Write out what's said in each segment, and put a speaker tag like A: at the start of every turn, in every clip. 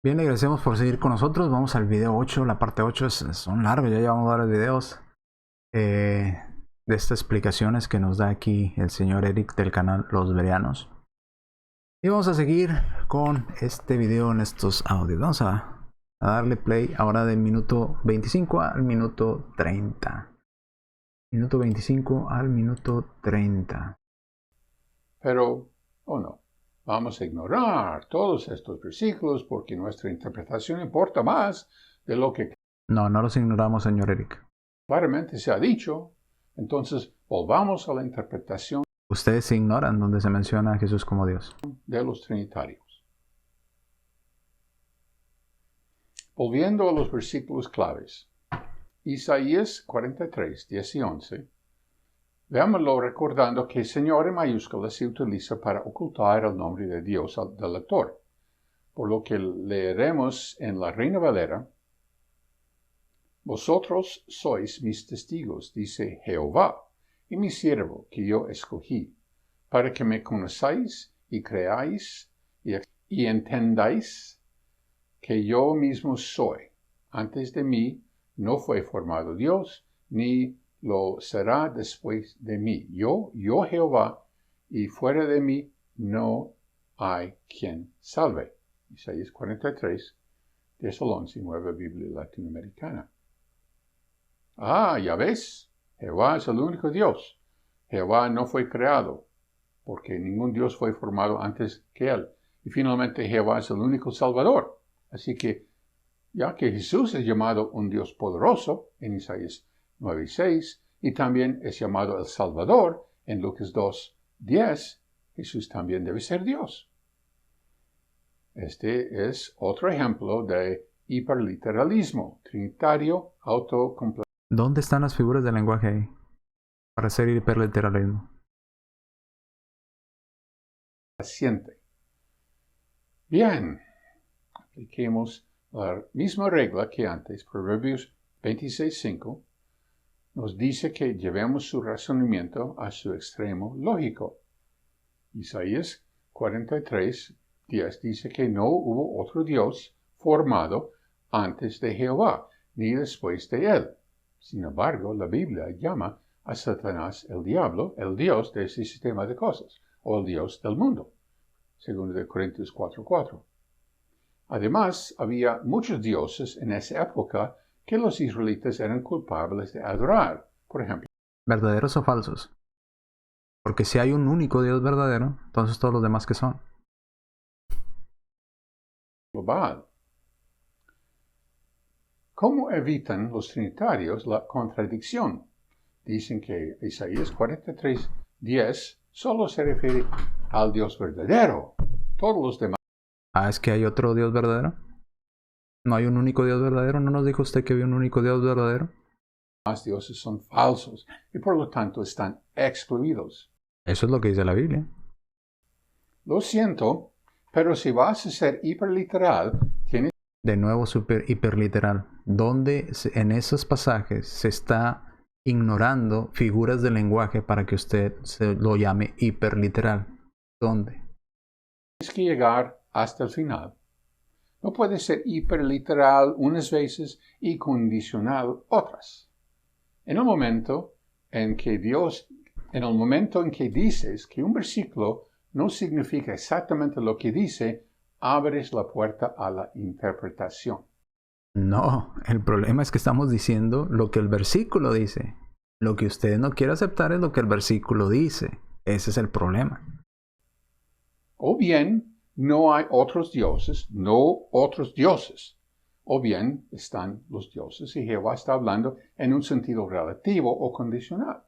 A: Bien, le agradecemos por seguir con nosotros. Vamos al video 8, la parte 8 son largos, ya llevamos varios videos de estas explicaciones que nos da aquí el señor Eric del canal Los Bereanos. Y vamos a seguir con este video en estos audios. Vamos a darle play ahora del minuto 25 al minuto 30. Minuto 25 al minuto 30.
B: Pero, no, vamos a ignorar todos estos versículos porque nuestra interpretación importa más de lo que
A: No los ignoramos, señor Eric.
B: claramente se ha dicho. Entonces, volvamos a la interpretación
A: Ustedes ignoran donde se menciona a Jesús como Dios.
B: de los trinitarios. Volviendo a los versículos claves. Isaías 43, 10 y 11. Veámoslo recordando que Señor en mayúsculas se utiliza para ocultar el nombre de Dios del lector. Por lo que leeremos en la Reina Valera: Vosotros sois mis testigos, dice Jehová, y mi siervo que yo escogí, para que me conozcáis y creáis y entendáis que yo mismo soy. Antes de mí no fue formado Dios, ni lo será después de mí. Yo Jehová, y fuera de mí no hay quien salve. Isaías 43, 10 al 11, Nueva Biblia Latinoamericana. Ya ves, Jehová es el único Dios. Jehová no fue creado, porque ningún Dios fue formado antes que él. Y finalmente Jehová es el único Salvador. Así que, ya que Jesús es llamado un Dios poderoso en Isaías 9:6, y también es llamado el Salvador en Lucas 2:10, Jesús también debe ser Dios. Este es otro ejemplo de hiperliteralismo trinitario autocomplaciente.
A: ¿Dónde están las figuras del lenguaje ahí? Para hacer hiperliteralismo.
B: Bien, apliquemos la misma regla que antes. Proverbios 26:5 nos dice que llevemos su razonamiento a su extremo lógico. Isaías 43:10 dice que no hubo otro Dios formado antes de Jehová, ni después de él. Sin embargo, la Biblia llama a Satanás el diablo, el Dios de ese sistema de cosas, o el Dios del mundo, según de Corintios 4:4. Además, había muchos dioses en esa época que los israelitas eran culpables de adorar. Por ejemplo,
A: ¿Verdaderos o falsos? Porque si hay un único Dios verdadero, entonces todos los demás, ¿qué son?
B: Baal. ¿Cómo evitan los trinitarios la contradicción? Dicen que Isaías 43:10 solo se refiere al Dios verdadero. Todos los demás
A: ¿Es que hay otro Dios verdadero? ¿No hay un único Dios verdadero? ¿No nos dijo usted que había un único Dios verdadero?
B: dioses son falsos y por lo tanto están excluidos.
A: Eso es lo que dice la Biblia.
B: Lo siento, pero si vas a ser hiperliteral, tienes
A: De nuevo, hiperliteral. ¿Dónde en esos pasajes se está ignorando figuras del lenguaje para que usted se lo llame hiperliteral? ¿Dónde?
B: que llegar hasta el final. No puede ser hiperliteral unas veces y condicional otras. En el momento en que dices que un versículo no significa exactamente lo que dice, abres la puerta a la interpretación.
A: No, el problema es que estamos diciendo lo que el versículo dice. Lo que usted no quiere aceptar es lo que el versículo dice. Ese es el problema.
B: O bien, no hay otros dioses, O bien, están los dioses y Jehová está hablando en un sentido relativo o condicional.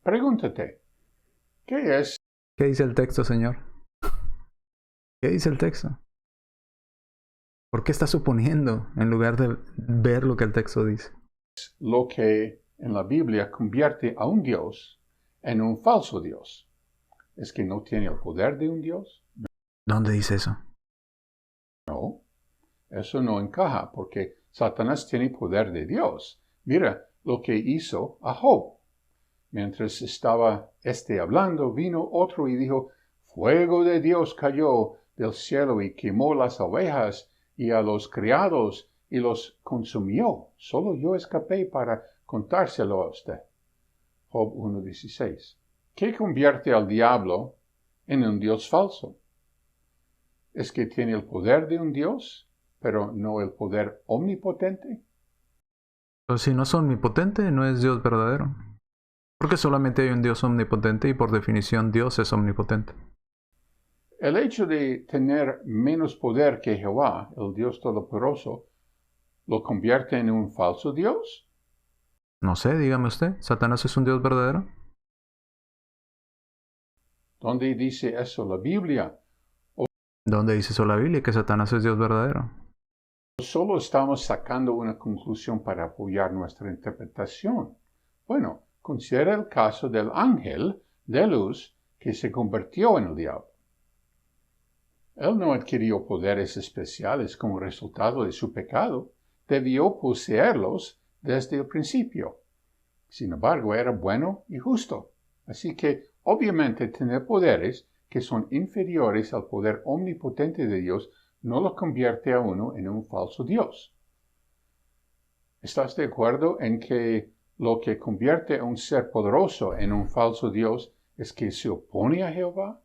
B: Pregúntate, ¿qué es
A: ¿Qué dice el texto, señor? ¿Qué dice el texto? ¿Por qué está suponiendo en lugar de ver lo que el texto dice?
B: lo que en la Biblia convierte a un Dios en un falso Dios? ¿Es que no tiene el poder de un Dios?
A: ¿Dónde dice eso?
B: No, eso no encaja porque Satanás tiene poder de Dios. Mira lo que hizo a Job. Mientras estaba hablando, vino otro y dijo: fuego de Dios cayó del cielo y quemó las ovejas y a los criados y los consumió. Solo yo escapé para contárselo a usted. Job 1:16. ¿Qué convierte al diablo en un Dios falso? ¿Es que tiene el poder de un Dios, pero no el poder omnipotente?
A: Pues si no es omnipotente, no es Dios verdadero. Porque solamente hay un Dios omnipotente y por definición Dios es omnipotente.
B: El hecho de tener menos poder que Jehová, el Dios Todopoderoso, ¿lo convierte en un falso Dios?
A: No sé, dígame usted, ¿Satanás es un Dios verdadero?
B: ¿Dónde dice eso la Biblia?
A: ¿Dónde dice eso la Biblia que Satanás es Dios verdadero?
B: Solo estamos sacando una conclusión para apoyar nuestra interpretación. Bueno, considera el caso del ángel de luz que se convirtió en el diablo. Él no adquirió poderes especiales como resultado de su pecado, debió poseerlos desde el principio. Sin embargo, era bueno y justo. Así que, obviamente, tener poderes que son inferiores al poder omnipotente de Dios no lo convierte a uno en un falso Dios. ¿Estás de acuerdo en que lo que convierte a un ser poderoso en un falso Dios es que se opone a Jehová?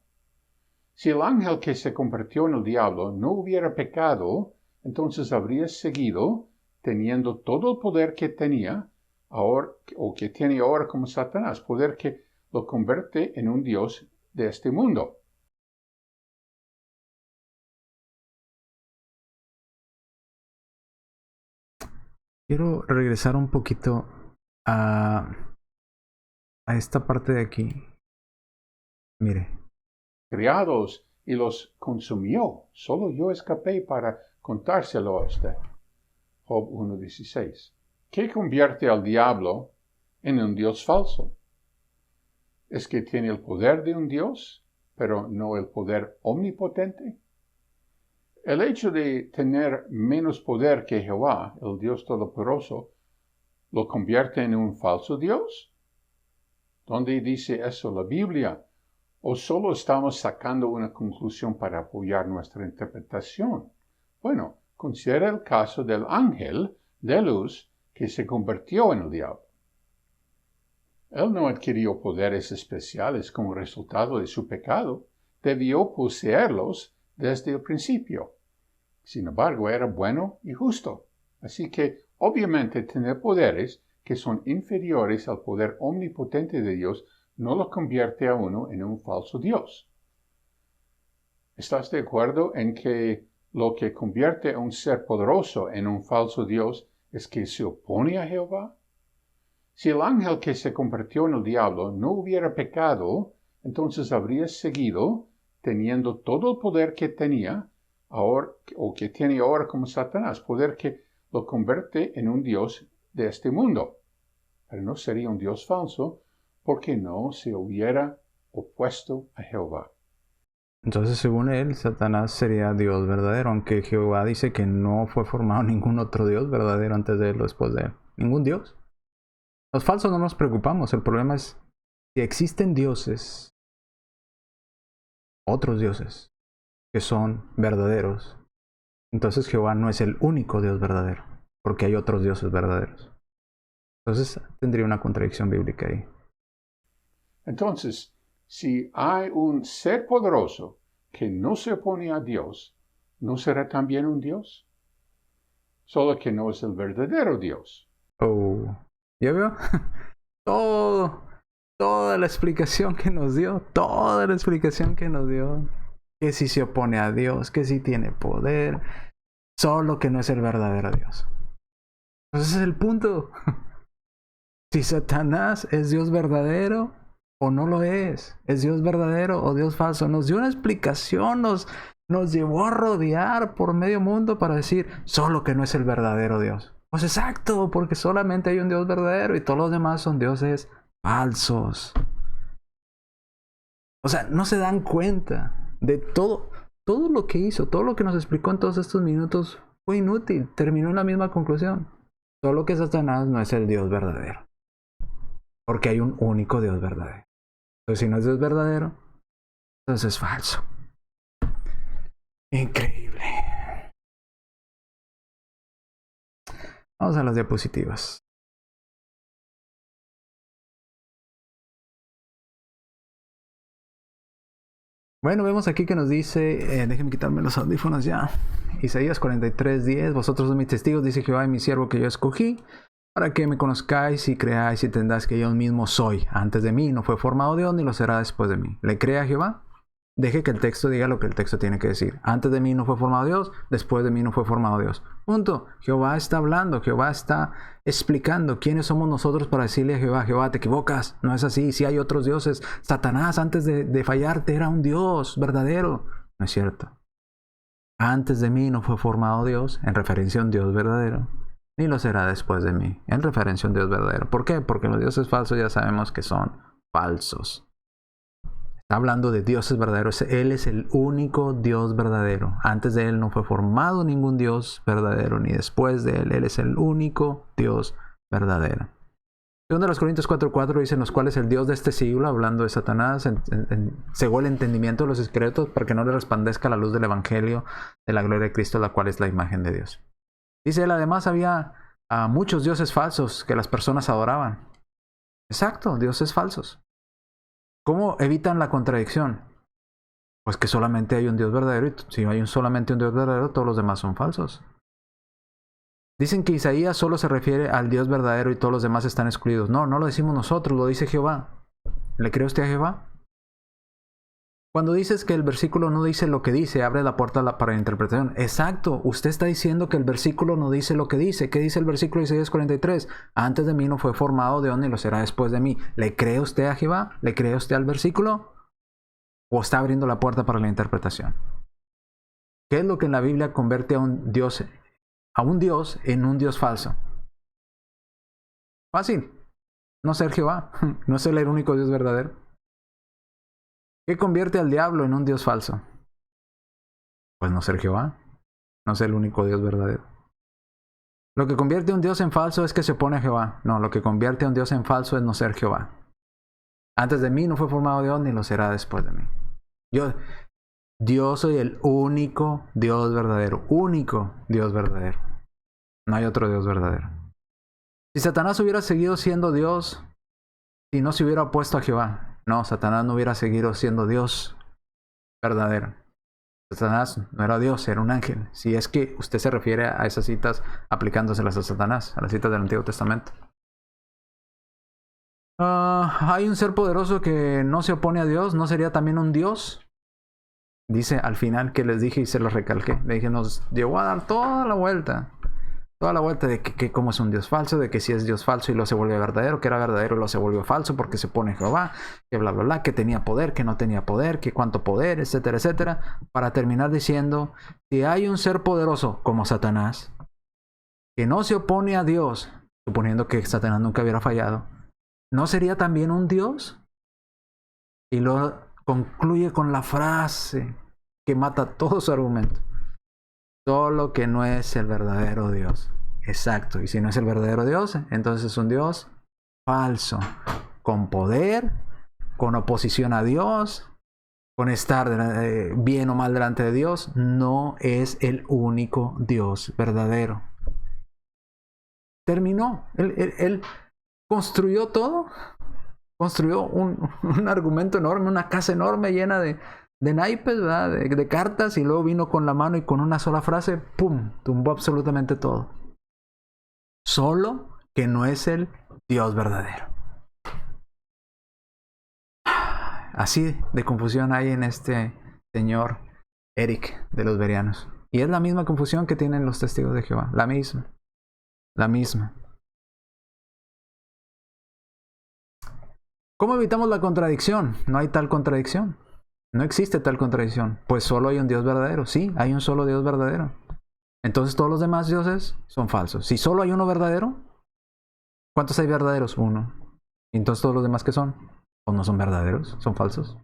B: Si el ángel que se convirtió en el diablo no hubiera pecado, entonces habría seguido teniendo todo el poder que tenía ahora, o que tiene ahora como Satanás, poder que lo convierte en un Dios de este mundo.
A: Quiero regresar un poquito a esta parte de aquí. Mire,
B: Criados y los consumió. Solo yo escapé para contárselo a usted. Job 1:16. ¿Qué convierte al diablo en un Dios falso? ¿Es que tiene el poder de un Dios, pero no el poder omnipotente? El hecho de tener menos poder que Jehová, el Dios Todopoderoso, ¿lo convierte en un falso Dios? ¿Dónde dice eso la Biblia? ¿O solo estamos sacando una conclusión para apoyar nuestra interpretación? Bueno, considera el caso del ángel de luz que se convirtió en el diablo. Él no adquirió poderes especiales como resultado de su pecado, debió poseerlos desde el principio. Sin embargo, era bueno y justo. Así que, obviamente, tener poderes que son inferiores al poder omnipotente de Dios no lo convierte a uno en un falso Dios. ¿Estás de acuerdo en que lo que convierte a un ser poderoso en un falso Dios es que se opone a Jehová? Si el ángel que se convirtió en el diablo no hubiera pecado, entonces habría seguido teniendo todo el poder que tenía ahora, o que tiene ahora como Satanás, poder que lo convierte en un Dios de este mundo. Pero no sería un Dios falso porque no se hubiera opuesto a Jehová.
A: entonces según él, Satanás sería Dios verdadero, aunque Jehová dice que no fue formado ningún otro Dios verdadero antes de él o después de él. Ningún Dios. Los falsos no nos preocupamos, el problema es si existen dioses, otros dioses, que son verdaderos, entonces Jehová no es el único Dios verdadero, porque hay otros dioses verdaderos. Entonces tendría una contradicción bíblica ahí.
B: Entonces, si hay un ser poderoso que no se opone a Dios, ¿no será también un Dios? Solo que no es el verdadero Dios.
A: Oh, ¿ya veo? Toda la explicación que nos dio, que si se opone a Dios, que si tiene poder, solo que no es el verdadero Dios. Entonces ese es el punto. Si Satanás es Dios verdadero o no lo es Dios verdadero o Dios falso. Nos dio una explicación, nos llevó a rodear por medio mundo para decir solo que no es el verdadero Dios. Pues exacto, porque solamente hay un Dios verdadero y todos los demás son dioses falsos. O sea, no se dan cuenta de todo lo que hizo, todo lo que nos explicó en todos estos minutos fue inútil, terminó en la misma conclusión. Solo que Satanás no es el Dios verdadero. Porque hay un único Dios verdadero. Entonces, si no es Dios verdadero, entonces es falso. Increíble. Vamos a las diapositivas. Bueno, vemos aquí que nos dice, déjenme quitarme los audífonos ya. Isaías 43:10, vosotros sois mis testigos, dice Jehová, y mi siervo que yo escogí, para que me conozcáis y creáis y entendáis que yo mismo soy. Antes de mí no fue formado Dios, ni lo será después de mí. ¿Le cree a Jehová? Deje que el texto diga lo que el texto tiene que decir. Antes de mí no fue formado Dios, después de mí no fue formado Dios. Punto. Jehová está hablando, Jehová está explicando quiénes somos nosotros para decirle a Jehová, Jehová, te equivocas, no es así, si hay otros dioses. Satanás antes de fallarte era un Dios verdadero. No es cierto. Antes de mí no fue formado Dios, en referencia a un Dios verdadero, ni lo será después de mí, en referencia a un Dios verdadero. ¿Por qué? Porque los dioses falsos ya sabemos que son falsos. Está hablando de dioses verdaderos. Él es el único Dios verdadero. Antes de él no fue formado ningún Dios verdadero, ni después de él. Él es el único Dios verdadero. Segundo de los Corintios 4:4 dicen los cuales el Dios de este siglo, hablando de Satanás, cegó el entendimiento de los secretos para que no le resplandezca la luz del Evangelio de la gloria de Cristo, la cual es la imagen de Dios. Dice él, además había muchos dioses falsos que las personas adoraban. Exacto, dioses falsos. ¿Cómo evitan la contradicción? Pues que solamente hay un Dios verdadero, y si hay solamente un Dios verdadero, todos los demás son falsos. Dicen que Isaías solo se refiere al Dios verdadero y todos los demás están excluidos. No, no lo decimos nosotros, lo dice Jehová. ¿Le cree usted a Jehová? Cuando dices que el versículo no dice lo que dice, abre la puerta para la interpretación. Exacto, usted está diciendo que el versículo no dice lo que dice. ¿Qué dice el versículo de Isaías 43? Antes de mí no fue formado Dios, ni lo será después de mí. ¿Le cree usted a Jehová? ¿Le cree usted al versículo? ¿O está abriendo la puerta para la interpretación? ¿Qué es lo que en la Biblia convierte a un Dios en un Dios falso? Fácil. No ser Jehová. No ser el único Dios verdadero. ¿Qué convierte al diablo en un Dios falso? Pues no ser Jehová. No ser el único Dios verdadero. Lo que convierte a un Dios en falso es que se opone a Jehová. No, lo que convierte a un Dios en falso es no ser Jehová. Antes de mí no fue formado Dios, ni lo será después de mí. Yo soy el único Dios verdadero. Único Dios verdadero. No hay otro Dios verdadero. Si Satanás hubiera seguido siendo Dios, si no se hubiera opuesto a Jehová, no, Satanás no hubiera seguido siendo Dios verdadero. Satanás no era Dios, era un ángel. Si es que usted se refiere a esas citas aplicándoselas a Satanás, a las citas del Antiguo Testamento. Hay un ser poderoso que no se opone a Dios, ¿no sería también un Dios? Dice al final que les dije y se los recalqué. Le dije, nos llevó a dar toda la vuelta de que cómo es un Dios falso, de que si es Dios falso y luego se vuelve verdadero, que era verdadero y luego se volvió falso porque se pone Jehová, que bla bla bla, que tenía poder, que no tenía poder, que cuánto poder, etcétera, etcétera, para terminar diciendo, si hay un ser poderoso como Satanás, que no se opone a Dios, suponiendo que Satanás nunca hubiera fallado, ¿no sería también un Dios? Y luego concluye con la frase que mata todo su argumento. Solo que no es el verdadero Dios. Exacto. Y si no es el verdadero Dios, entonces es un Dios falso. Con poder, con oposición a Dios, con estar bien o mal delante de Dios. No es el único Dios verdadero. Terminó. Él construyó todo. Construyó un argumento enorme, una casa enorme llena de naipes, ¿verdad? De cartas, y luego vino con la mano y con una sola frase, ¡pum!, tumbó absolutamente todo. Solo que no es el Dios verdadero. Así de confusión hay en este señor Eric de los Bereanos. Y es la misma confusión que tienen los testigos de Jehová. La misma. La misma. ¿Cómo evitamos la contradicción? No hay tal contradicción. No existe tal contradicción. Pues solo hay un Dios verdadero. Sí, hay un solo Dios verdadero. Entonces todos los demás dioses son falsos. Si solo hay uno verdadero, ¿cuántos hay verdaderos? Uno. ¿Y entonces todos los demás qué son? Pues no son verdaderos, son falsos.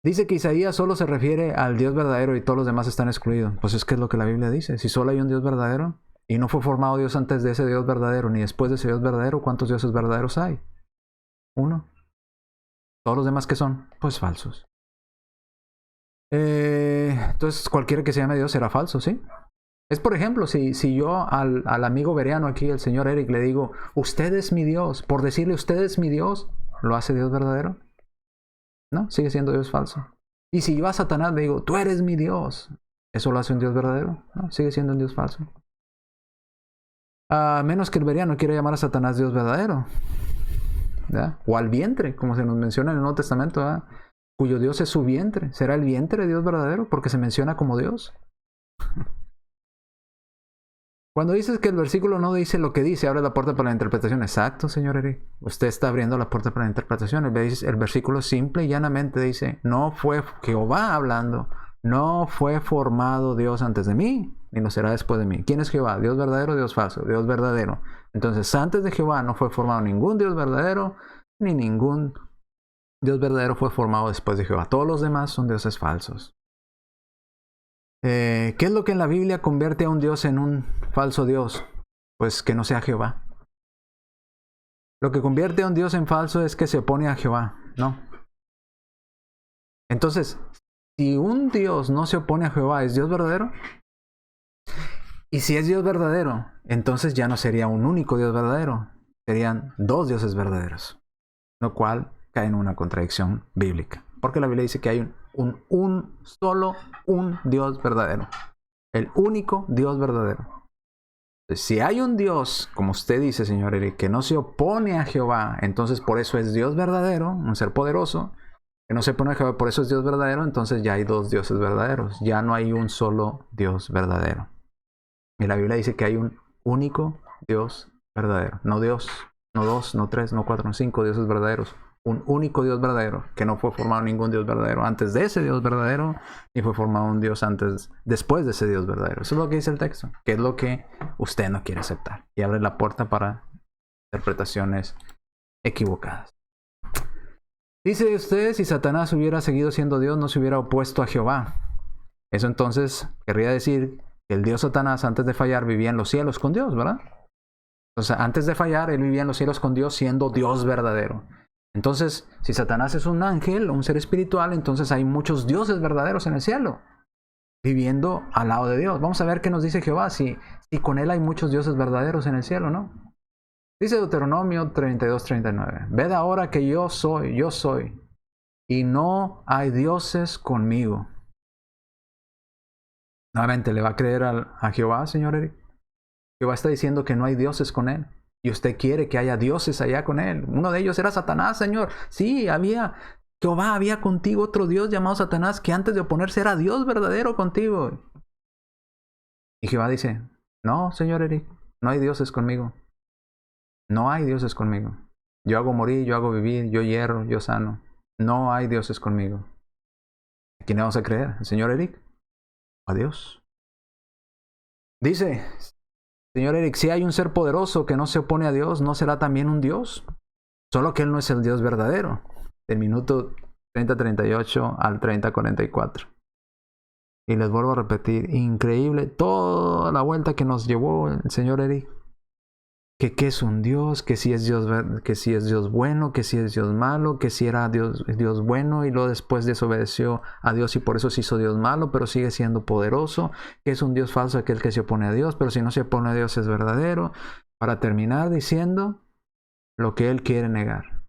A: Dice que Isaías solo se refiere al Dios verdadero y todos los demás están excluidos. Pues es que es lo que la Biblia dice. Si solo hay un Dios verdadero y no fue formado Dios antes de ese Dios verdadero ni después de ese Dios verdadero, ¿cuántos dioses verdaderos hay? Uno. ¿Todos los demás qué son? Pues falsos. Entonces cualquiera que se llame Dios será falso, ¿sí? Es por ejemplo, si yo al amigo bereano aquí, el señor Eric, le digo, usted es mi Dios, por decirle usted es mi Dios, ¿lo hace Dios verdadero? No, sigue siendo Dios falso. Y si yo a Satanás le digo, tú eres mi Dios, ¿eso lo hace un Dios verdadero? No, sigue siendo un Dios falso. A menos que el bereano quiera llamar a Satanás Dios verdadero, ¿verdad? O al vientre, como se nos menciona en el Nuevo Testamento, ¿verdad? Cuyo Dios es su vientre. ¿Será el vientre Dios verdadero? Porque se menciona como Dios. Cuando dices que el versículo no dice lo que dice, abre la puerta para la interpretación. Exacto, señor Eric. Usted está abriendo la puerta para la interpretación. El versículo simple y llanamente dice, no fue Jehová hablando, no fue formado Dios antes de mí, ni lo será después de mí. ¿Quién es Jehová? ¿Dios verdadero o Dios falso? Dios verdadero. Entonces, antes de Jehová no fue formado ningún Dios verdadero, ni ningún Dios verdadero fue formado después de Jehová. Todos los demás son dioses falsos. ¿Qué es lo que en la Biblia convierte a un Dios en un falso Dios? Pues que no sea Jehová. Lo que convierte a un Dios en falso es que se opone a Jehová, ¿no? Entonces, si un Dios no se opone a Jehová, ¿es Dios verdadero? Y si es Dios verdadero, entonces ya no sería un único Dios verdadero, serían dos dioses verdaderos, lo cual cae en una contradicción bíblica. Porque la Biblia dice que hay solo un Dios verdadero. El único Dios verdadero. Entonces, si hay un Dios, como usted dice, señor Eric, que no se opone a Jehová, entonces por eso es Dios verdadero, un ser poderoso, que no se opone a Jehová, por eso es Dios verdadero, entonces ya hay dos dioses verdaderos. Ya no hay un solo Dios verdadero. Y la Biblia dice que hay un único Dios verdadero. No Dios, no dos, no tres, no cuatro, no cinco dioses verdaderos. Un único Dios verdadero, que no fue formado ningún Dios verdadero antes de ese Dios verdadero, ni fue formado un Dios después de ese Dios verdadero. Eso es lo que dice el texto, que es lo que usted no quiere aceptar. Y abre la puerta para interpretaciones equivocadas. Dice usted, si Satanás hubiera seguido siendo Dios, no se hubiera opuesto a Jehová. Eso entonces querría decir que el Dios Satanás, antes de fallar, vivía en los cielos con Dios, ¿verdad? Entonces, antes de fallar, él vivía en los cielos con Dios siendo Dios verdadero. Entonces, si Satanás es un ángel, un ser espiritual, entonces hay muchos dioses verdaderos en el cielo, viviendo al lado de Dios. Vamos a ver qué nos dice Jehová, si con él hay muchos dioses verdaderos en el cielo, ¿no? Dice Deuteronomio 32:39, ved ahora que yo soy, y no hay dioses conmigo. Nuevamente, ¿le va a creer a Jehová, señor Eric? Jehová está diciendo que no hay dioses con él. Y usted quiere que haya dioses allá con él. Uno de ellos era Satanás, señor. Sí, Jehová había contigo otro Dios llamado Satanás que antes de oponerse era Dios verdadero contigo. Y Jehová dice, no, señor Eric, no hay dioses conmigo. No hay dioses conmigo. Yo hago morir, yo hago vivir, yo hierro, yo sano. No hay dioses conmigo. ¿A quién le vamos a creer? ¿El señor Eric? ¿A Dios? Dice, señor Eric, si hay un ser poderoso que no se opone a Dios, ¿no será también un Dios? Solo que él no es el Dios verdadero. Del minuto 30:38 al 30:44. Y les vuelvo a repetir, increíble toda la vuelta que nos llevó el señor Eric. Que es un Dios, que si es Dios bueno, que si es Dios malo, que si era Dios bueno y luego después desobedeció a Dios y por eso se hizo Dios malo, pero sigue siendo poderoso, que es un Dios falso aquel que se opone a Dios, pero si no se opone a Dios es verdadero, para terminar diciendo lo que él quiere negar.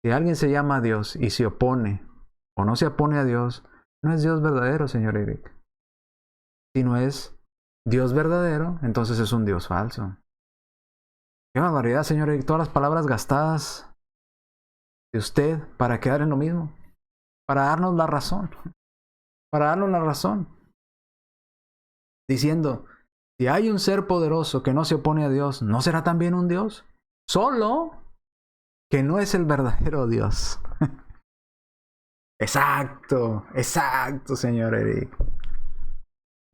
A: Si alguien se llama Dios y se opone o no se opone a Dios, no es Dios verdadero, señor Eric. Si no es Dios verdadero, entonces es un Dios falso. Qué barbaridad, señor Eric. Todas las palabras gastadas de usted para quedar en lo mismo. Para darnos la razón. Para darnos la razón. Diciendo, si hay un ser poderoso que no se opone a Dios, ¿no será también un Dios? Solo que no es el verdadero Dios. Exacto, señor Eric.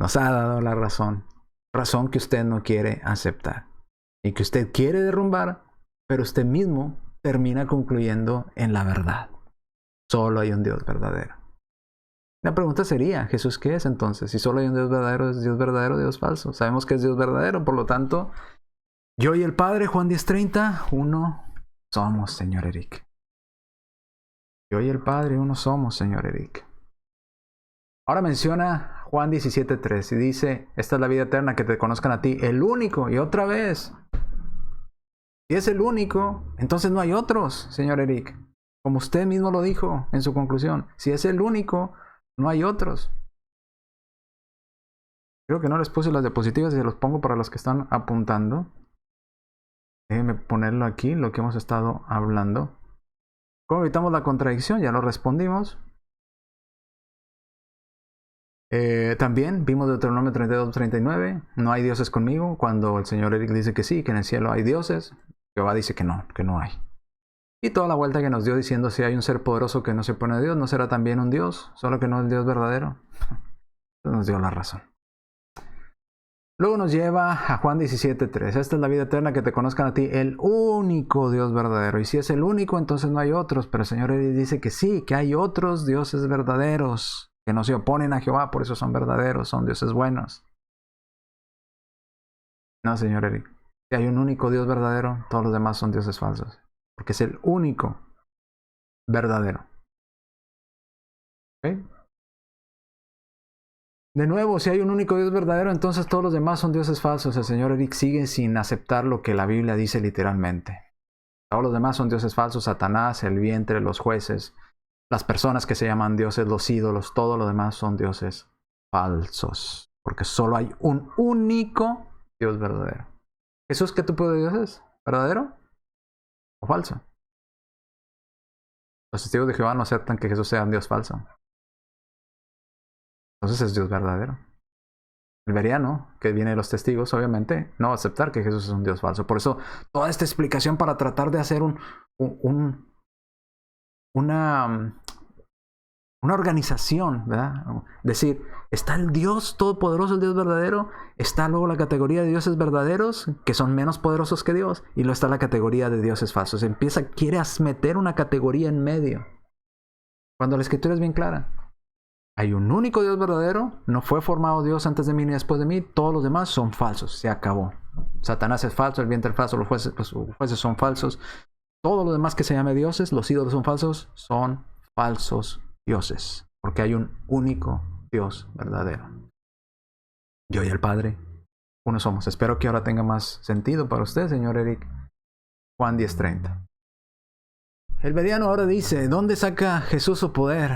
A: Nos ha dado la razón. Razón que usted no quiere aceptar. Y que usted quiere derrumbar, pero usted mismo termina concluyendo en la verdad. Solo hay un Dios verdadero. La pregunta sería, ¿Jesús qué es entonces? Si solo hay un Dios verdadero, ¿es Dios verdadero o Dios falso? Sabemos que es Dios verdadero, por lo tanto, yo y el Padre, Juan 10:30, uno somos, señor Eric. Yo y el Padre uno somos, señor Eric. Ahora menciona Juan 17:3 y dice, esta es la vida eterna, que te conozcan a ti, el único. Y otra vez, si es el único, entonces no hay otros, señor Eric. Como usted mismo lo dijo en su conclusión, si es el único, no hay otros. Creo que no les puse las diapositivas y se los pongo para los que están apuntando. Déjenme ponerlo aquí, lo que hemos estado hablando. ¿Cómo evitamos la contradicción? Ya lo respondimos. También vimos Deuteronomio 32:39. No hay dioses conmigo. Cuando el señor Eric dice que sí, que en el cielo hay dioses, Jehová dice que no hay. Y toda la vuelta que nos dio diciendo, si hay un ser poderoso que no se pone a Dios, ¿no será también un Dios? Solo que no es el Dios verdadero. Entonces nos dio la razón. Luego nos lleva a Juan 17:3. Esta es la vida eterna, que te conozcan a ti, el único Dios verdadero. Y si es el único, entonces no hay otros. Pero el Señor Eric dice que sí, que hay otros dioses verdaderos, que no se oponen a Jehová, por eso son verdaderos, son dioses buenos. No, señor Eric. Si hay un único Dios verdadero, todos los demás son dioses falsos. Porque es el único verdadero. ¿Ok? De nuevo, si hay un único Dios verdadero, entonces todos los demás son dioses falsos. El señor Eric sigue sin aceptar lo que la Biblia dice literalmente. Todos los demás son dioses falsos: Satanás, el vientre, los jueces, las personas que se llaman dioses, los ídolos, todo lo demás son dioses falsos. Porque solo hay un único Dios verdadero. ¿Jesús qué tipo de Dios es? ¿Verdadero o falso? Los testigos de Jehová no aceptan que Jesús sea un Dios falso. Entonces es Dios verdadero. El bereano, que viene de los testigos, obviamente, no va a aceptar que Jesús es un Dios falso. Por eso, toda esta explicación para tratar de hacer una organización, ¿verdad? Decir, está el Dios todopoderoso, el Dios verdadero, está luego la categoría de dioses verdaderos, que son menos poderosos que Dios, y luego está la categoría de dioses falsos. Quiere meter una categoría en medio, cuando la Escritura es bien clara. Hay un único Dios verdadero, no fue formado Dios antes de mí ni después de mí, todos los demás son falsos, se acabó. Satanás es falso, el vientre es falso, los jueces son falsos, todo lo demás que se llame dioses, los ídolos son falsos dioses, porque hay un único Dios verdadero. Yo y el Padre, uno somos. Espero que ahora tenga más sentido para usted, señor Eric. Juan 10:30. El bereano ahora dice, ¿dónde saca Jesús su poder?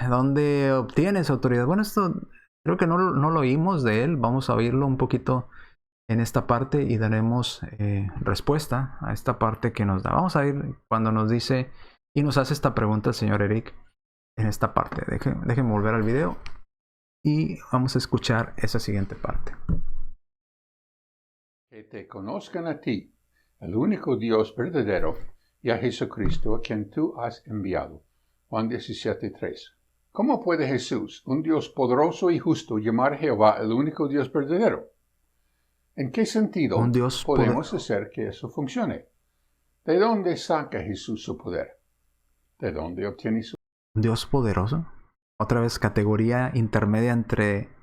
A: ¿Dónde obtiene su autoridad? Bueno, esto creo que no lo oímos de él. Vamos a oírlo un poquito en esta parte y daremos respuesta a esta parte que nos da. Vamos a ir cuando nos dice y nos hace esta pregunta el señor Eric en esta parte. Déjenme volver al video y vamos a escuchar esa siguiente parte.
B: Que te conozcan a ti, el único Dios verdadero, y a Jesucristo, a quien tú has enviado. Juan 17:3. ¿Cómo puede Jesús, un Dios poderoso y justo, llamar a Jehová el único Dios verdadero? ¿En qué sentido podemos hacer que eso funcione? ¿De dónde saca Jesús su poder? ¿De dónde obtiene su
A: Dios poderoso? Otra vez, categoría intermedia entre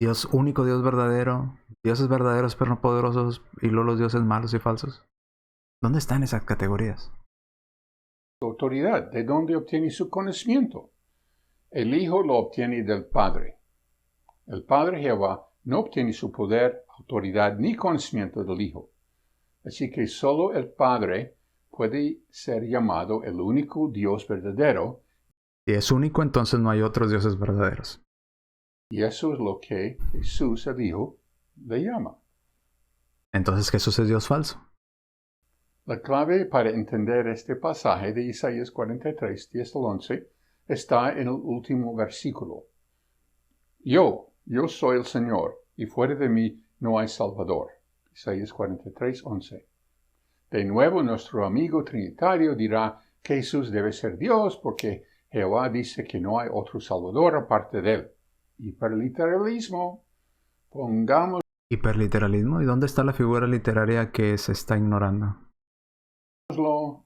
A: Dios único, Dios verdadero, dioses verdaderos pero no poderosos, y luego los dioses malos y falsos. ¿Dónde están esas categorías?
B: autoridad? ¿De dónde obtiene su conocimiento? El Hijo lo obtiene del Padre. El Padre Jehová no obtiene su poder, autoridad ni conocimiento del Hijo. Así que solo el Padre puede ser llamado el único Dios verdadero.
A: Si es único, entonces no hay otros dioses verdaderos.
B: Y eso es lo que Jesús, el Hijo, le llama.
A: Entonces Jesús es Dios falso.
B: La clave para entender este pasaje de Isaías 43, 10 al 11, está en el último versículo. Yo soy el Señor, y fuera de mí no hay Salvador. Isaías 43, 11. De nuevo, nuestro amigo trinitario dirá que Jesús debe ser Dios, porque Jehová dice que no hay otro Salvador aparte de él. Hiperliteralismo. Pongamos
A: ¿Hiperliteralismo? ¿Y dónde está la figura literaria que se está ignorando?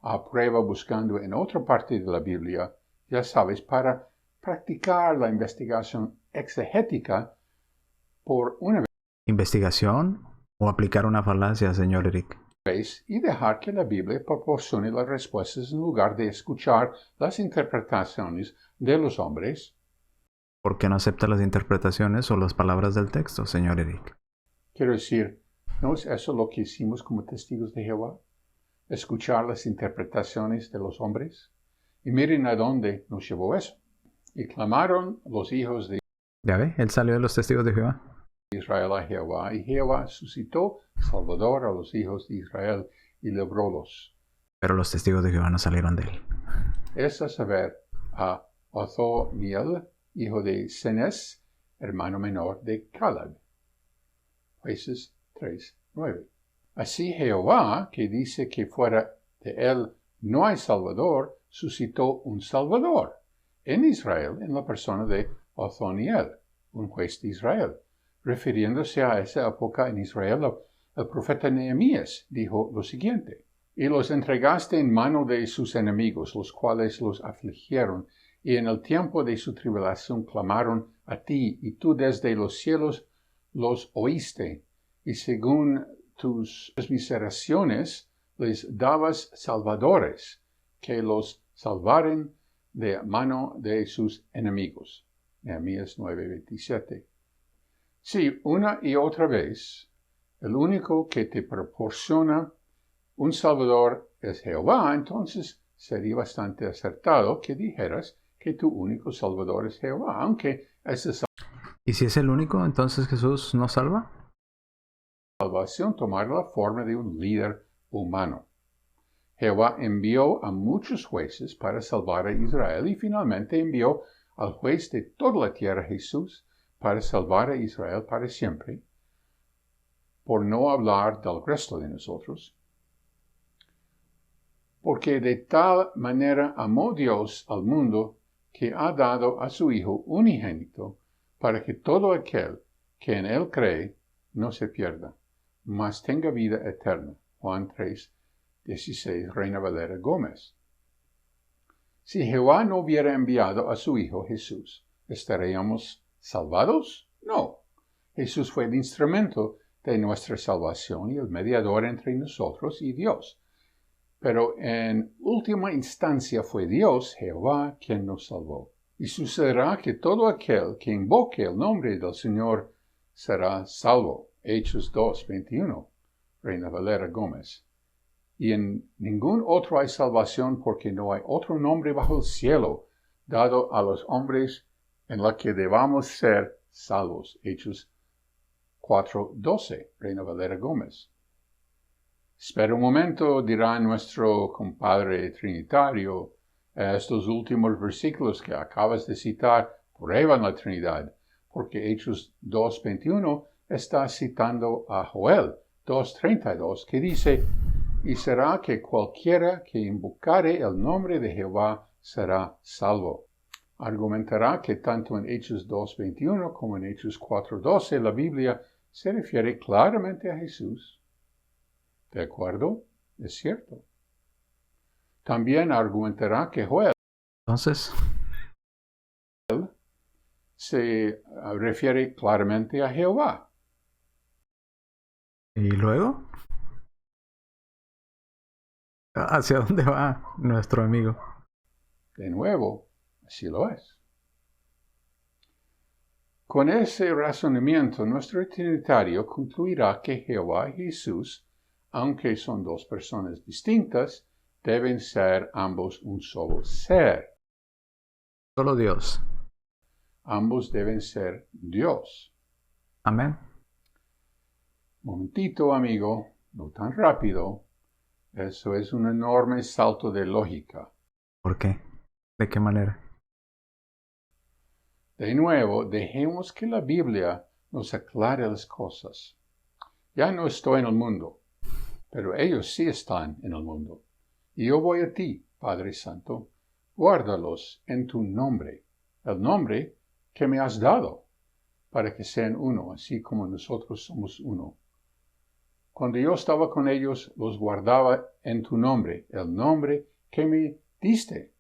B: A prueba buscando en otra parte de la Biblia, ya sabes, para practicar la investigación exegética por una
A: ¿Investigación o aplicar una falacia, señor Eric?
B: vez y dejar que la Biblia proporcione las respuestas en lugar de escuchar las interpretaciones de los hombres?
A: ¿Por qué no acepta las interpretaciones o las palabras del texto, señor Eric?
B: Quiero decir, ¿no es eso lo que hicimos como testigos de Jehová? Escuchar las interpretaciones de los hombres. Y miren a dónde nos llevó eso. Y clamaron los hijos de
A: ¿Ya ve? Él salió de los testigos de Jehová.
B: Israel a Jehová, y Jehová suscitó Salvador a los hijos de Israel y librólos.
A: Pero los testigos de Jehová no salieron de él.
B: Es a saber, a Othoniel, hijo de Cenez, hermano menor de Caleb. Jueces 3:9. Así Jehová, que dice que fuera de él no hay Salvador, suscitó un Salvador en Israel en la persona de Othoniel, un juez de Israel. Refiriéndose a esa época en Israel, el profeta Nehemías dijo lo siguiente: y los entregaste en mano de sus enemigos, los cuales los afligieron, y en el tiempo de su tribulación clamaron a ti, y tú desde los cielos los oíste, y según tus miseraciones les dabas salvadores, que los salvaren de mano de sus enemigos. Nehemías 9:27. Sí, una y otra vez, el único que te proporciona un Salvador es Jehová, entonces sería bastante acertado que dijeras que tu único Salvador es Jehová, aunque esa
A: ¿Y si es el único, entonces Jesús no salva?
B: salvación tomara la forma de un líder humano. Jehová envió a muchos jueces para salvar a Israel y finalmente envió al juez de toda la tierra, Jesús, para salvar a Israel para siempre, por no hablar del resto de nosotros. Porque de tal manera amó Dios al mundo que ha dado a su Hijo unigénito, para que todo aquel que en él cree no se pierda, mas tenga vida eterna. Juan 3:16, Reina Valera Gómez. Si Jehová no hubiera enviado a su Hijo Jesús, ¿estaríamos salvados? No. Jesús fue el instrumento de nuestra salvación y el mediador entre nosotros y Dios. Pero en última instancia fue Dios, Jehová, quien nos salvó. Y sucederá que todo aquel que invoque el nombre del Señor será salvo. Hechos 2:21, Reina Valera Gómez. Y en ningún otro hay salvación, porque no hay otro nombre bajo el cielo dado a los hombres en la que debamos ser salvos. Hechos 4:12, Reina Valera Gómez. Espera un momento, dirá nuestro compadre trinitario. Estos últimos versículos que acabas de citar prueban la Trinidad, porque Hechos 2:21 está citando a Joel 2:32, que dice: y será que cualquiera que invocare el nombre de Jehová será salvo. Argumentará que tanto en Hechos 2:21 como en Hechos 4:12 la Biblia se refiere claramente a Jesús. ¿De acuerdo? Es cierto. También argumentará que Joel
A: Entonces,
B: se refiere claramente a Jehová.
A: ¿y luego? ¿Hacia dónde va nuestro amigo?
B: De nuevo, así lo es. Con ese razonamiento, nuestro trinitario concluirá que Jehová y Jesús, aunque son dos personas distintas, deben ser ambos un solo ser.
A: Solo Dios.
B: Ambos deben ser Dios.
A: Amén.
B: Momentito, amigo, no tan rápido. Eso es un enorme salto de lógica.
A: ¿Por qué? ¿De qué manera?
B: De nuevo, dejemos que la Biblia nos aclare las cosas. Ya no estoy en el mundo, pero ellos sí están en el mundo. Y yo voy a ti, Padre Santo, guárdalos en tu nombre, el nombre que me has dado, para que sean uno, así como nosotros somos uno. Cuando yo estaba con ellos, los guardaba en tu nombre, el nombre que me diste,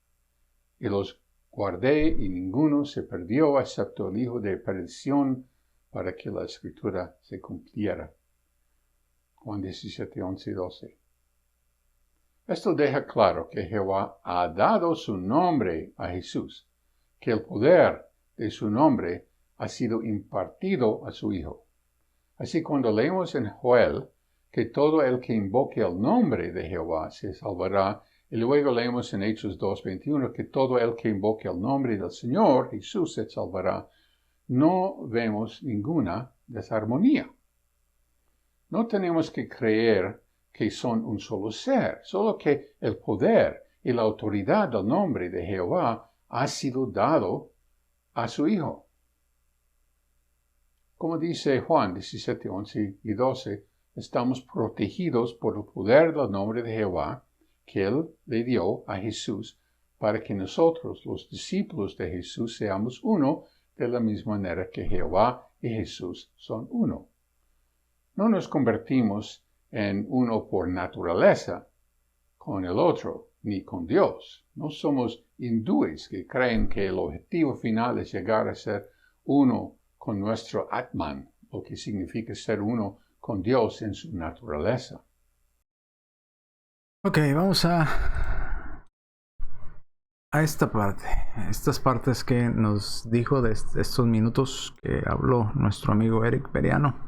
B: y los guardé, y ninguno se perdió, excepto el hijo de perdición, para que la escritura se cumpliera. Juan 17, 11 y 12. Esto deja claro que Jehová ha dado su nombre a Jesús, que el poder de su nombre ha sido impartido a su Hijo. Así cuando leemos en Joel que todo el que invoque el nombre de Jehová se salvará, y luego leemos en Hechos 2:21 que todo el que invoque el nombre del Señor Jesús se salvará, no vemos ninguna desarmonía. No tenemos que creer que son un solo ser, solo que el poder y la autoridad del nombre de Jehová ha sido dado a su Hijo. Como dice Juan 17, 11 y 12, estamos protegidos por el poder del nombre de Jehová que Él le dio a Jesús para que nosotros, los discípulos de Jesús, seamos uno de la misma manera que Jehová y Jesús son uno. No nos convertimos en uno por naturaleza con el otro, ni con Dios. No somos hindúes que creen que el objetivo final es llegar a ser uno con nuestro Atman, lo que significa ser uno con Dios en su naturaleza.
A: Ok, vamos a esta parte. Estas partes que nos dijo de estos minutos que habló nuestro amigo Eric Beriano.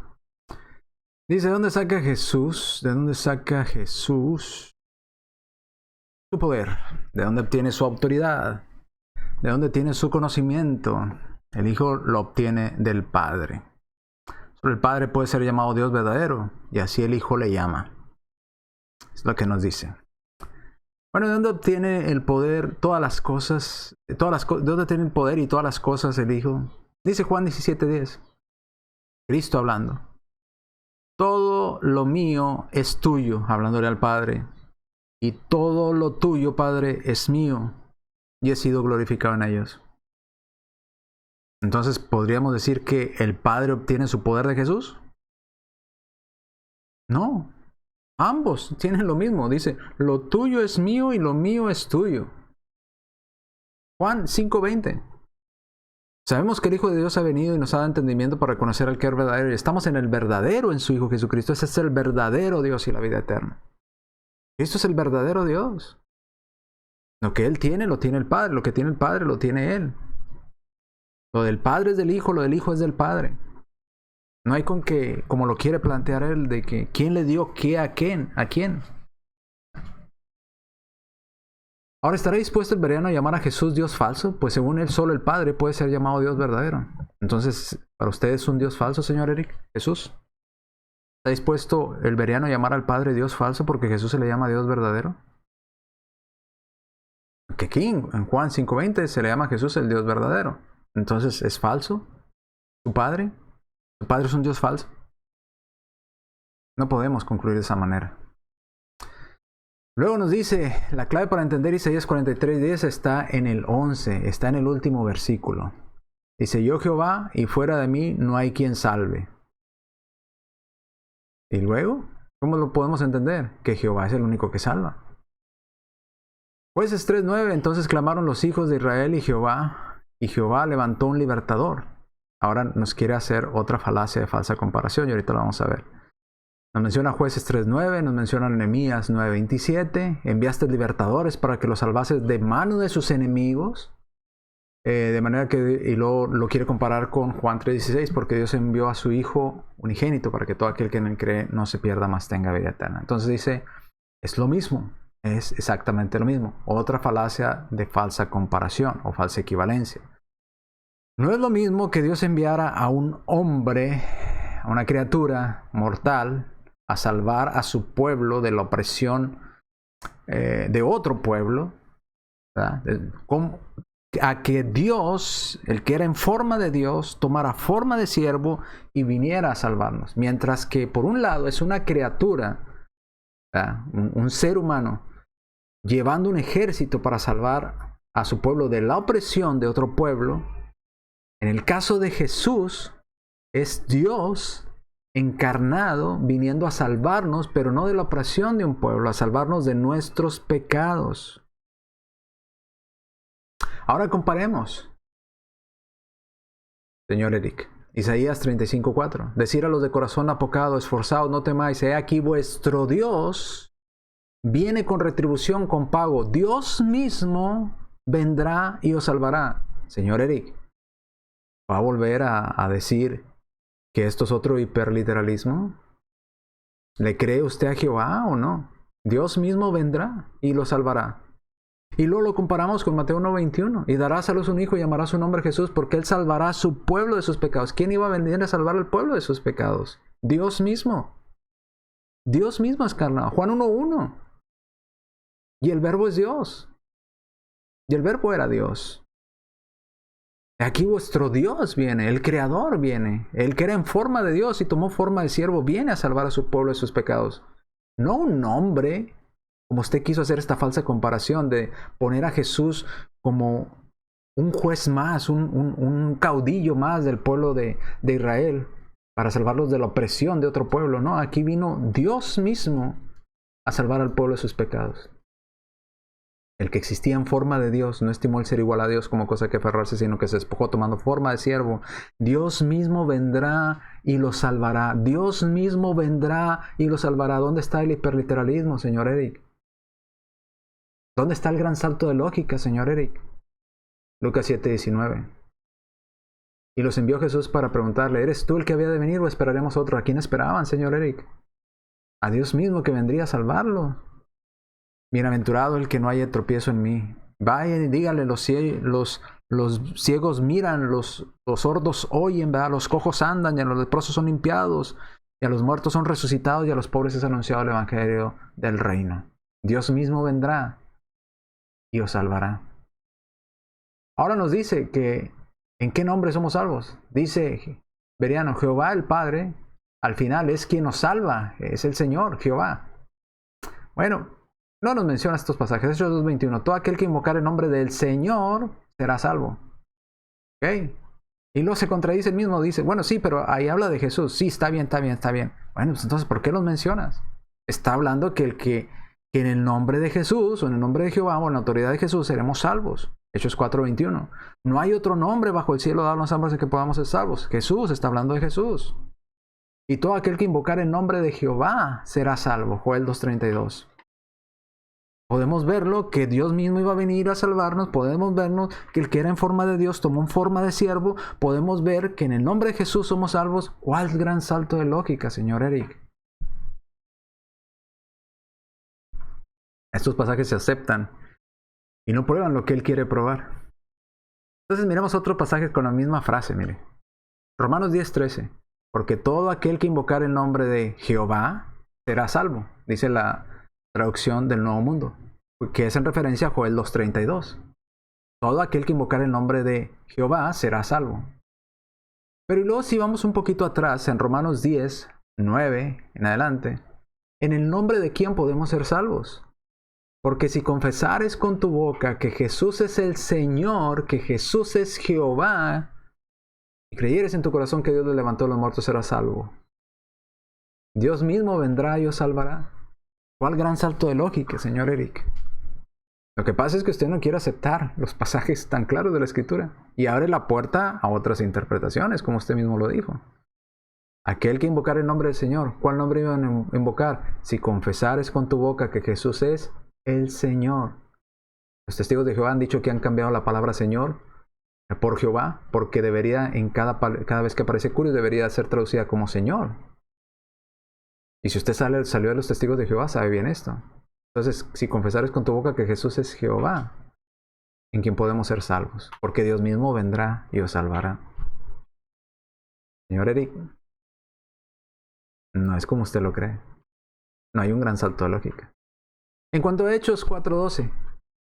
A: Dice, ¿de dónde saca Jesús? ¿De dónde saca Jesús su poder? ¿De dónde obtiene su autoridad? ¿De dónde tiene su conocimiento? El Hijo lo obtiene del Padre. Solo el Padre puede ser llamado Dios verdadero, y así el Hijo le llama. Es lo que nos dice. Bueno, ¿de dónde obtiene el poder todas las cosas? ¿De dónde tiene el poder y todas las cosas el Hijo? Dice Juan 17:10. Cristo hablando. Todo lo mío es tuyo, hablándole al Padre. Y todo lo tuyo, Padre, es mío. Y he sido glorificado en ellos. Entonces, ¿podríamos decir que el Padre obtiene su poder de Jesús? No. Ambos tienen lo mismo. Dice, lo tuyo es mío y lo mío es tuyo. Juan 5:20. Sabemos que el Hijo de Dios ha venido y nos ha dado entendimiento para reconocer al que es verdadero. Y estamos en el verdadero en su Hijo Jesucristo. Ese es el verdadero Dios y la vida eterna. Cristo es el verdadero Dios. Lo que Él tiene, lo tiene el Padre. Lo que tiene el Padre, lo tiene Él. Lo del Padre es del Hijo, lo del Hijo es del Padre. No hay con que, como lo quiere plantear Él, de que quién le dio qué a quién. ¿A quién? Ahora, ¿estará dispuesto el bereano a llamar a Jesús Dios falso? Pues según él, solo el Padre puede ser llamado Dios verdadero. Entonces, ¿para usted es un Dios falso, señor Eric? ¿Jesús? ¿Está dispuesto el bereano a llamar al Padre Dios falso porque Jesús se le llama Dios verdadero? Que aquí en Juan 5:20 se le llama a Jesús el Dios verdadero. Entonces, ¿es falso su Padre? ¿Su Padre es un Dios falso? No podemos concluir de esa manera. Luego nos dice, la clave para entender Isaías 43:10 está en el 11, está en el último versículo. Dice, yo Jehová, y fuera de mí no hay quien salve. Y luego, ¿cómo lo podemos entender? Que Jehová es el único que salva. Jueces 3:9, entonces clamaron los hijos de Israel y Jehová levantó un libertador. Ahora nos quiere hacer otra falacia de falsa comparación y ahorita lo vamos a ver. Nos menciona Jueces 3:9, nos menciona Nehemías 9:27. Enviaste libertadores para que los salvases de mano de sus enemigos. De manera que, y luego lo quiere comparar con Juan 3:16, porque Dios envió a su Hijo unigénito para que todo aquel que en él cree no se pierda, mas tenga vida eterna. Entonces dice, es lo mismo, es exactamente lo mismo. Otra falacia de falsa comparación o falsa equivalencia. No es lo mismo que Dios enviara a un hombre, a una criatura mortal, a salvar a su pueblo de la opresión de otro pueblo, ¿verdad? A que Dios, el que era en forma de Dios, tomara forma de siervo y viniera a salvarnos. Mientras que por un lado es una criatura, un ser humano, llevando un ejército para salvar a su pueblo de la opresión de otro pueblo. En el caso de Jesús, es Dios encarnado viniendo a salvarnos, pero no de la opresión de un pueblo, a salvarnos de nuestros pecados. Ahora comparemos, señor Eric, Isaías 35:4. Decir a los de corazón apocado, esforzados, no temáis, he aquí vuestro Dios viene con retribución, con pago. Dios mismo vendrá y os salvará. Señor Eric, ¿va a volver a decir que esto es otro hiperliteralismo? ¿Le cree usted a Jehová o no? Dios mismo vendrá y lo salvará. Y luego lo comparamos con Mateo 1:21. Y darás a luz un hijo y llamará su nombre Jesús, porque él salvará a su pueblo de sus pecados. ¿Quién iba a venir a salvar al pueblo de sus pecados? Dios mismo. Dios mismo es carnal. Juan 1:1. Y el verbo es Dios. Y el verbo era Dios. Aquí vuestro Dios viene, el Creador viene. El que era en forma de Dios y tomó forma de siervo, viene a salvar a su pueblo de sus pecados. No un hombre, como usted quiso hacer esta falsa comparación de poner a Jesús como un juez más, un caudillo más del pueblo de Israel para salvarlos de la opresión de otro pueblo. No, aquí vino Dios mismo a salvar al pueblo de sus pecados. El que existía en forma de Dios no estimó el ser igual a Dios como cosa que aferrarse, sino que se despojó tomando forma de siervo. Dios mismo vendrá y lo salvará. Dios mismo vendrá y lo salvará. ¿Dónde está el hiperliteralismo, señor Eric? ¿Dónde está el gran salto de lógica, señor Eric? Lucas 7:19. Y los envió Jesús para preguntarle, ¿eres tú el que había de venir o esperaremos otro? ¿A quién esperaban, señor Eric? A Dios mismo que vendría a salvarlo. Bienaventurado el que no haya tropiezo en mí. Vayan y díganle, los ciegos miran, los sordos oyen, ¿verdad? Los cojos andan, y a los leprosos son limpiados, y a los muertos son resucitados, y a los pobres es anunciado el evangelio del reino. Dios mismo vendrá y os salvará. Ahora nos dice que ¿en qué nombre somos salvos? Dice Veriano, Jehová el Padre, al final es quien nos salva, es el Señor, Jehová. Bueno, no nos menciona estos pasajes. Hechos 2:21. Todo aquel que invocar el nombre del Señor será salvo. ¿Ok? Y luego se contradice el mismo. Dice, bueno, sí, pero ahí habla de Jesús. Sí, está bien. Bueno, pues entonces, ¿por qué los mencionas? Está hablando que en el nombre de Jesús, o en el nombre de Jehová, o en la autoridad de Jesús, seremos salvos. Hechos 4:21. No hay otro nombre bajo el cielo dado a los hombres en que podamos ser salvos. Jesús, está hablando de Jesús. Y todo aquel que invocar el nombre de Jehová será salvo. Joel 2:32. Podemos verlo, que Dios mismo iba a venir a salvarnos. Podemos vernos que el que era en forma de Dios tomó en forma de siervo. Podemos ver que en el nombre de Jesús somos salvos. ¿Cuál gran salto de lógica, señor Eric? Estos pasajes se aceptan y no prueban lo que él quiere probar. Entonces miremos otro pasaje con la misma frase, mire. Romanos 10:13. Porque todo aquel que invocar el nombre de Jehová será salvo. Dice la traducción del Nuevo Mundo, que es en referencia a Joel 2:32. Todo aquel que invocar el nombre de Jehová será salvo. Pero y luego si vamos un poquito atrás, en Romanos 10:9 en adelante, ¿en el nombre de quién podemos ser salvos? Porque si confesares con tu boca que Jesús es el Señor, que Jesús es Jehová, y creyeres en tu corazón que Dios le levantó de los muertos, serás salvo. Dios mismo vendrá y os salvará. ¿Cuál gran salto de lógica, señor Eric? Lo que pasa es que usted no quiere aceptar los pasajes tan claros de la Escritura y abre la puerta a otras interpretaciones, como usted mismo lo dijo. Aquel que invocar el nombre del Señor, ¿cuál nombre iban a invocar? Si confesares con tu boca que Jesús es el Señor. Los testigos de Jehová han dicho que han cambiado la palabra Señor por Jehová, porque debería, en cada vez que aparece Curios, debería ser traducida como Señor. Y si usted salió de los testigos de Jehová, sabe bien esto. Entonces, si confesares con tu boca que Jesús es Jehová, en quien podemos ser salvos, porque Dios mismo vendrá y os salvará. Señor Eric, no es como usted lo cree. No hay un gran salto de lógica. En cuanto a Hechos 4:12,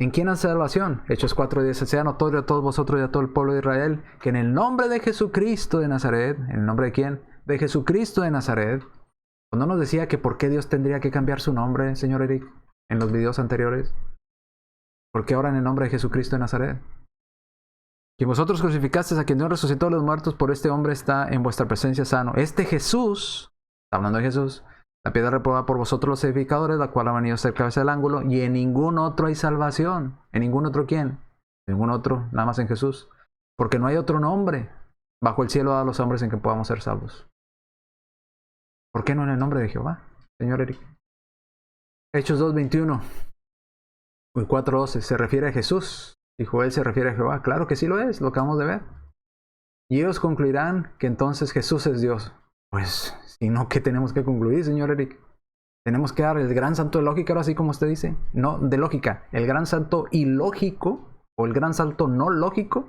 A: ¿en quién hay salvación? Hechos 4:10, sea notorio a todos vosotros y a todo el pueblo de Israel, que en el nombre de Jesucristo de Nazaret, ¿en el nombre de quién? De Jesucristo de Nazaret. ¿No nos decía que por qué Dios tendría que cambiar su nombre, señor Eric, en los videos anteriores? ¿Por qué ahora en el nombre de Jesucristo de Nazaret? Que vosotros crucificasteis a quien Dios resucitó de los muertos, por este hombre está en vuestra presencia sano. Este Jesús, está hablando de Jesús, la piedra reprobada por vosotros los edificadores, la cual ha venido a ser cabeza del ángulo, y en ningún otro hay salvación. ¿En ningún otro quién? En ningún otro, nada más en Jesús. Porque no hay otro nombre bajo el cielo a los hombres en que podamos ser salvos. ¿Por qué no en el nombre de Jehová, señor Eric? Hechos 2:21 y 4:12 se refiere a Jesús y Joel se refiere a Jehová. Claro que sí lo es, lo acabamos de ver. Y ellos concluirán que entonces Jesús es Dios. Pues, si no, ¿qué tenemos que concluir, señor Eric? Tenemos que dar el gran salto de lógica, ahora sí como usted dice. No, de lógica. El gran salto ilógico o el gran salto no lógico.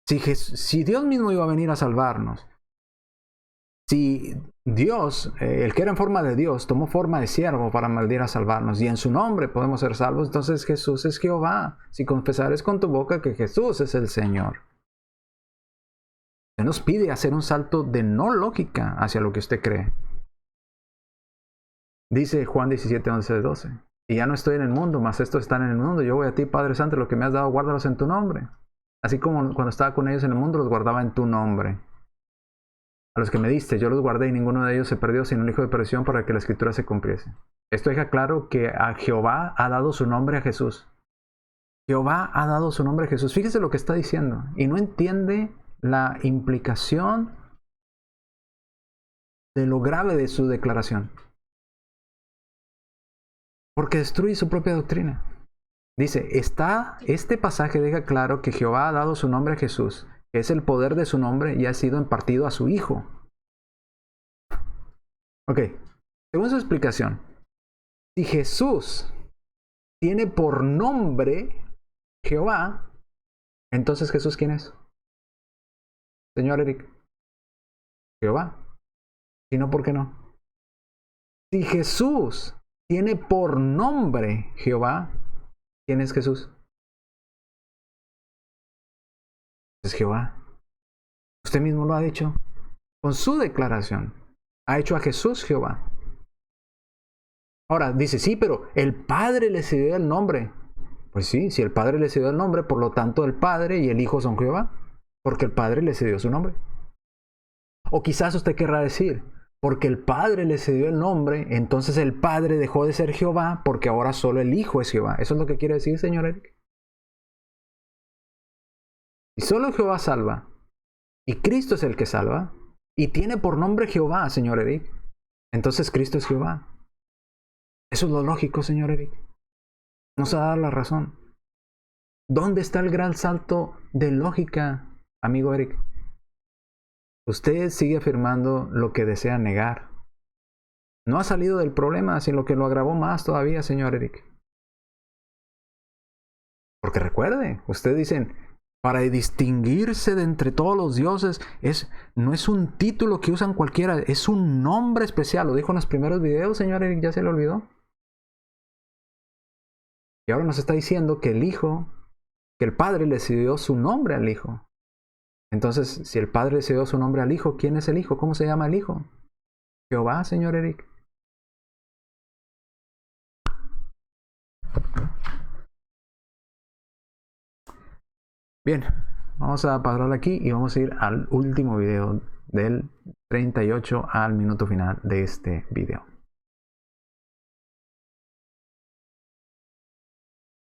A: Si Dios mismo iba a venir a salvarnos, si Dios, el que era en forma de Dios, tomó forma de siervo para venir a salvarnos y en su nombre podemos ser salvos, entonces Jesús es Jehová. Si confesares con tu boca que Jesús es el Señor. Se nos pide hacer un salto de no lógica hacia lo que usted cree. Dice Juan 17:11-12. Y ya no estoy en el mundo, mas estos están en el mundo. Yo voy a ti, Padre Santo, lo que me has dado, guárdalos en tu nombre. Así como cuando estaba con ellos en el mundo, los guardaba en tu nombre. A los que me diste, yo los guardé y ninguno de ellos se perdió, sino el hijo de perdición, para que la escritura se cumpliese. Esto deja claro que a Jehová ha dado su nombre a Jesús. Jehová ha dado su nombre a Jesús. Fíjese lo que está diciendo. Y no entiende la implicación de lo grave de su declaración. Porque destruye su propia doctrina. Dice, este pasaje deja claro que Jehová ha dado su nombre a Jesús, que es el poder de su nombre y ha sido impartido a su Hijo. Ok, según su explicación, si Jesús tiene por nombre Jehová, entonces Jesús, ¿quién es? Señor Eric, Jehová. Si no, ¿por qué no? Si Jesús tiene por nombre Jehová, ¿quién es Jesús? Es Jehová. Usted mismo lo ha dicho. Con su declaración, ha hecho a Jesús Jehová. Ahora, dice, sí, pero el Padre le cedió el nombre. Pues sí, si el Padre le cedió el nombre, por lo tanto el Padre y el Hijo son Jehová, porque el Padre le cedió su nombre. O quizás usted querrá decir, porque el Padre le cedió el nombre, entonces el Padre dejó de ser Jehová, porque ahora solo el Hijo es Jehová. ¿Eso es lo que quiere decir, señor Eric? Y solo Jehová salva, y Cristo es el que salva, y tiene por nombre Jehová, señor Eric, entonces Cristo es Jehová. Eso es lo lógico, señor Eric. Nos ha dado la razón. ¿Dónde está el gran salto de lógica, amigo Eric? Usted sigue afirmando lo que desea negar. No ha salido del problema, sino que lo agravó más todavía, señor Eric. Porque recuerde, ustedes dicen, para distinguirse de entre todos los dioses, no es un título que usan cualquiera, es un nombre especial. Lo dijo en los primeros videos, señor Eric, ¿ya se le olvidó? Y ahora nos está diciendo que el Padre le cedió su nombre al Hijo. Entonces, si el Padre le cedió su nombre al Hijo, ¿quién es el Hijo? ¿Cómo se llama el Hijo? Jehová, señor Eric. Bien, vamos a parar aquí y vamos a ir al último video del 38 al minuto final de este video.